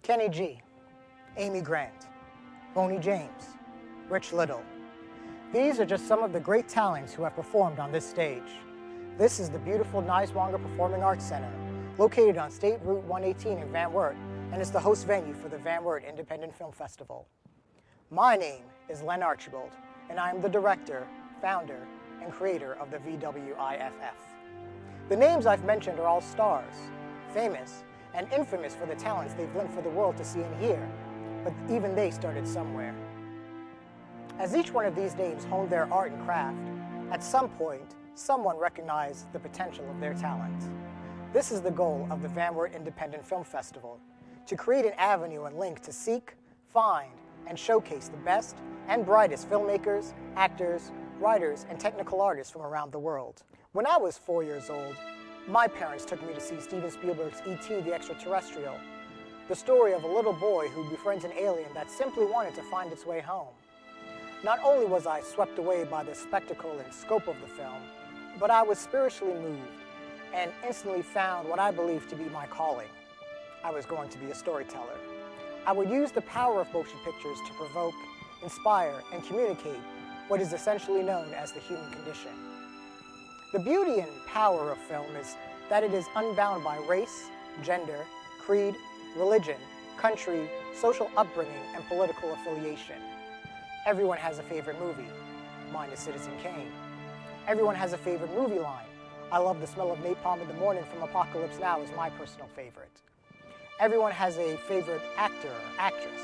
Kenny G, Amy Grant, Boney James, Rich Little. These are just some of the great talents who have performed on this stage. This is the beautiful Niswonger Performing Arts Center, located on State Route 118 in Van Wert, and is the host venue for the Van Wert Independent Film Festival. My name is Len Archibald, and I am the director, founder, and creator of the VWIFF. The names I've mentioned are all stars, famous and infamous for the talents they've lent for the world to see and hear, but even they started somewhere. As each one of these names honed their art and craft, at some point, someone recognized the potential of their talent. This is the goal of the Van Wert Independent Film Festival, to create an avenue and link to seek, find, and showcase the best and brightest filmmakers, actors, writers, and technical artists from around the world. When I was 4 years old, my parents took me to see Steven Spielberg's E.T. the Extraterrestrial, the story of a little boy who befriends an alien that simply wanted to find its way home. Not only was I swept away by the spectacle and scope of the film, but I was spiritually moved and instantly found what I believed to be my calling. I was going to be a storyteller. I would use the power of motion pictures to provoke, inspire, and communicate what is essentially known as the human condition. The beauty and power of film is that it is unbound by race, gender, creed, religion, country, social upbringing, and political affiliation. Everyone has a favorite movie. Mine is Citizen Kane. Everyone has a favorite movie line. I love the smell of napalm in the morning from Apocalypse Now is my personal favorite. Everyone has a favorite actor or actress.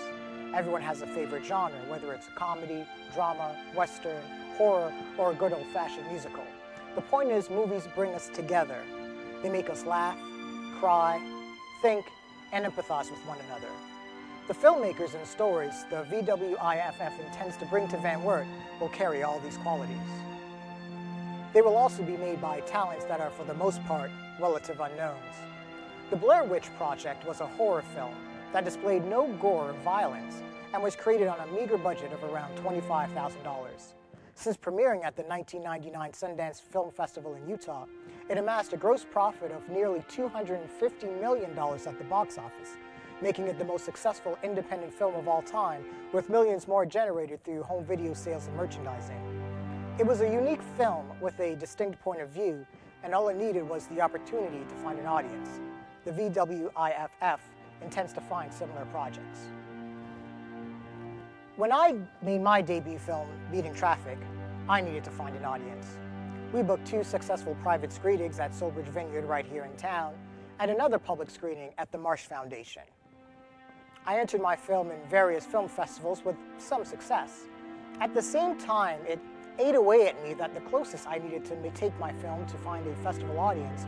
Everyone has a favorite genre, whether it's comedy, drama, western, horror, or a good old-fashioned musical. The point is, movies bring us together. They make us laugh, cry, think, and empathize with one another. The filmmakers and stories the VWIFF intends to bring to Van Wert will carry all these qualities. They will also be made by talents that are, for the most part, relative unknowns. The Blair Witch Project was a horror film that displayed no gore or violence and was created on a meager budget of around $25,000. Since premiering at the 1999 Sundance Film Festival in Utah, it amassed a gross profit of nearly $250 million at the box office, making it the most successful independent film of all time, with millions more generated through home video sales and merchandising. It was a unique film with a distinct point of view, and all it needed was the opportunity to find an audience. The VWIFF intends to find similar projects. When I made my debut film, Beating Traffic, I needed to find an audience. We booked 2 successful private screenings at Soulbridge Vineyard right here in town, and another public screening at the Marsh Foundation. I entered my film in various film festivals with some success. At the same time, it ate away at me that the closest I needed to take my film to find a festival audience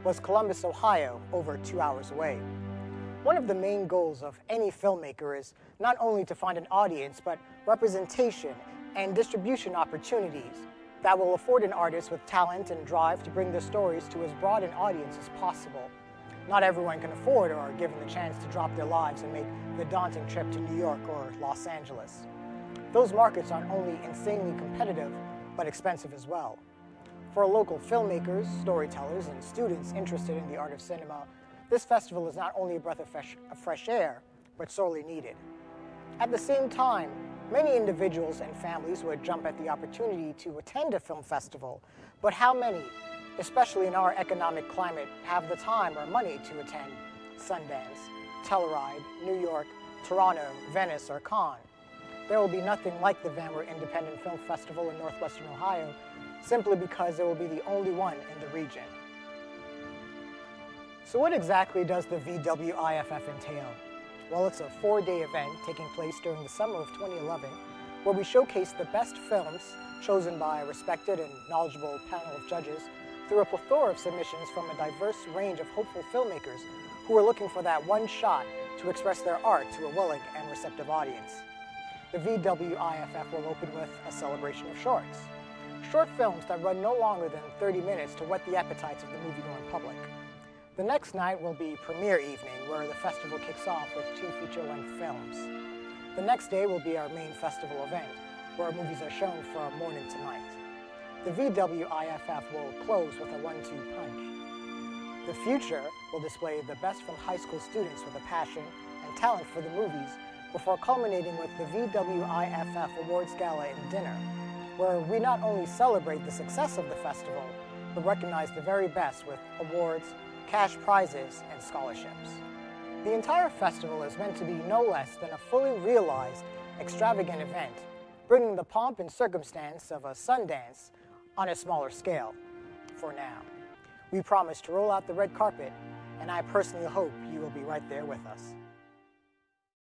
was Columbus, Ohio, over 2 hours away. One of the main goals of any filmmaker is not only to find an audience, but representation and distribution opportunities that will afford an artist with talent and drive to bring their stories to as broad an audience as possible. Not everyone can afford or are given the chance to drop their lives and make the daunting trip to New York or Los Angeles. Those markets aren't only insanely competitive, but expensive as well. For local filmmakers, storytellers, and students interested in the art of cinema, this festival is not only a breath of fresh air, but sorely needed. At the same time, many individuals and families would jump at the opportunity to attend a film festival, but how many, especially in our economic climate, have the time or money to attend Sundance, Telluride, New York, Toronto, Venice, or Cannes? There will be nothing like the Van Wert Independent Film Festival in Northwestern Ohio, simply because it will be the only one in the region. So what exactly does the VWIFF entail? Well, it's a 4-day event taking place during the summer of 2011, where we showcase the best films chosen by a respected and knowledgeable panel of judges through a plethora of submissions from a diverse range of hopeful filmmakers who are looking for that one shot to express their art to a willing and receptive audience. The VWIFF will open with a celebration of shorts. Short films that run no longer than 30 minutes to whet the appetites of the movie-going public. The next night will be premiere evening, where the festival kicks off with 2 feature-length films. The next day will be our main festival event, where our movies are shown from morning to night. The VWIFF will close with a 1-2 punch. The future will display the best from high school students with a passion and talent for the movies before culminating with the VWIFF Awards Gala and Dinner, where we not only celebrate the success of the festival, but recognize the very best with awards, cash prizes, and scholarships. The entire festival is meant to be no less than a fully realized, extravagant event, bringing the pomp and circumstance of a Sundance on a smaller scale, for now. We promise to roll out the red carpet, and I personally hope you will be right there with us.